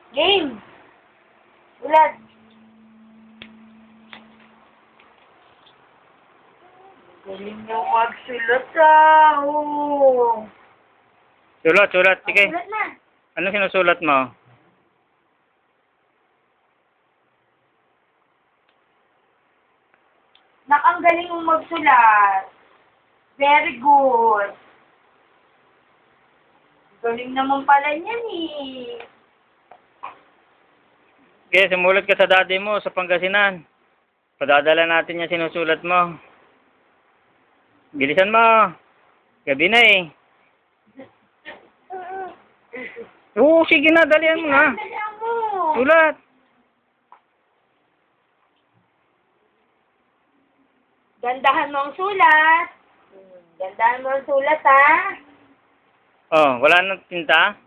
Game! Ulat! Galing mo magsulat oh. Sulat. Sige. Sulat na. Ano sinusulat mo? Nak, ang galing mong magsulat. Very good. Galing naman pala niyan eh. Okay, sumulat ka sa daddy mo sa Pangasinan. Padadala natin yung sinusulat mo. Bilisan mo. Gabi na eh. Oo, sige na, dalihan mo na. Dalihan mo. Sulat. Gandahan mo ang sulat. Gandahan mo ang sulat, ha? Oh, wala nang tinta?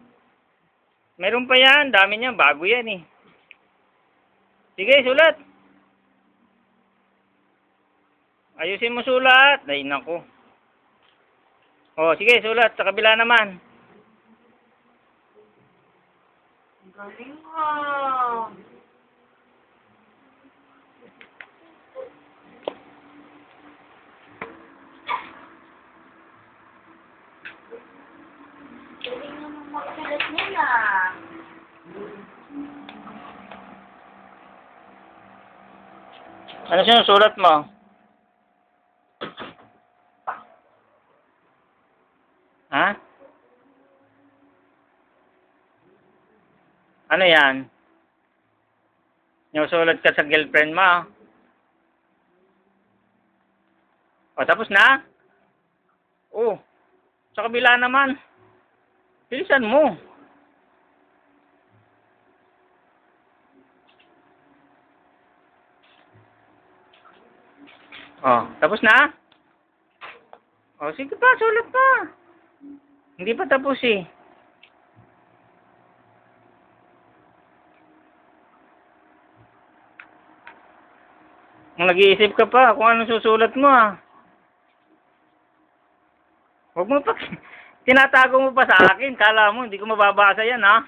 Meron pa yan, dami niya, bago yan eh. Sige, sulat. Ayusin mo sulat. Ay, naku. Oh, sige, sulat. Sa kabila naman. Galing mo. Galing naman magsulat niya na. Ano sinusulat mo? Ha? Ano yan? Sinusulat ka sa girlfriend mo? O, tapos na? Oh, sa kabila naman. Bilisan mo. Oh, tapos na? Oh, sige pa, sulat pa. Hindi pa tapos eh. Nag-iisip ka pa kung anong susulat mo ah. Huwag mo pa, tinatago mo pa sa akin. Kala mo, hindi ko mababasa yan ha.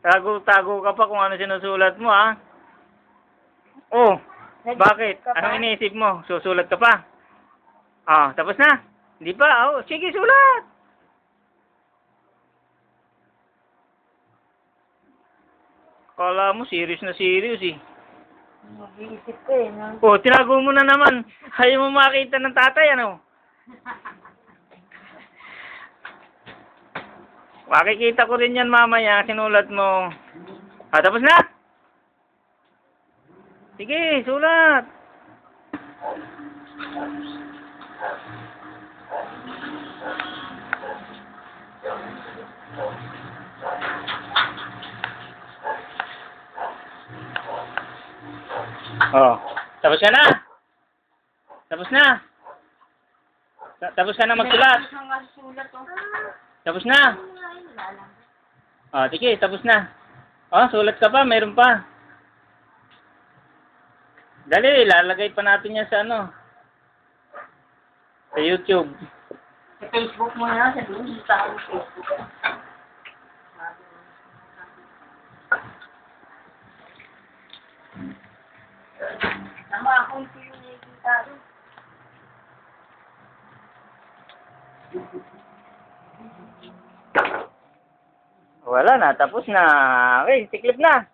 Tago-tago ka pa kung ano sinusulat mo ha. Oh, bakit? Anong iniisip mo? Susulat ka pa? Ah, tapos na? Hindi pa? Oh, sige, sulat! Kala mo, serious na serious eh. Mag-iisip ko eh, no? Oh, tinago mo na naman. Ayaw mo makita ng tatay, ano? Makikita ko rin yan mamaya, sinulat mo. Ah, tapos na? Sige, sulat. Oh, tapos ka na? Tapos na? Tapos ka na magsulat? Tapos na? Oh, sige, tapos na. Oh, sulat ka pa, mayroon pa. Dali, lalagay pa natin yan sa ano? Sa YouTube. Sa Facebook mo na, sa doon, sa Facebook. Tama akong yung nakikita doon. Wala na, tapos na. Okay, tiklip na.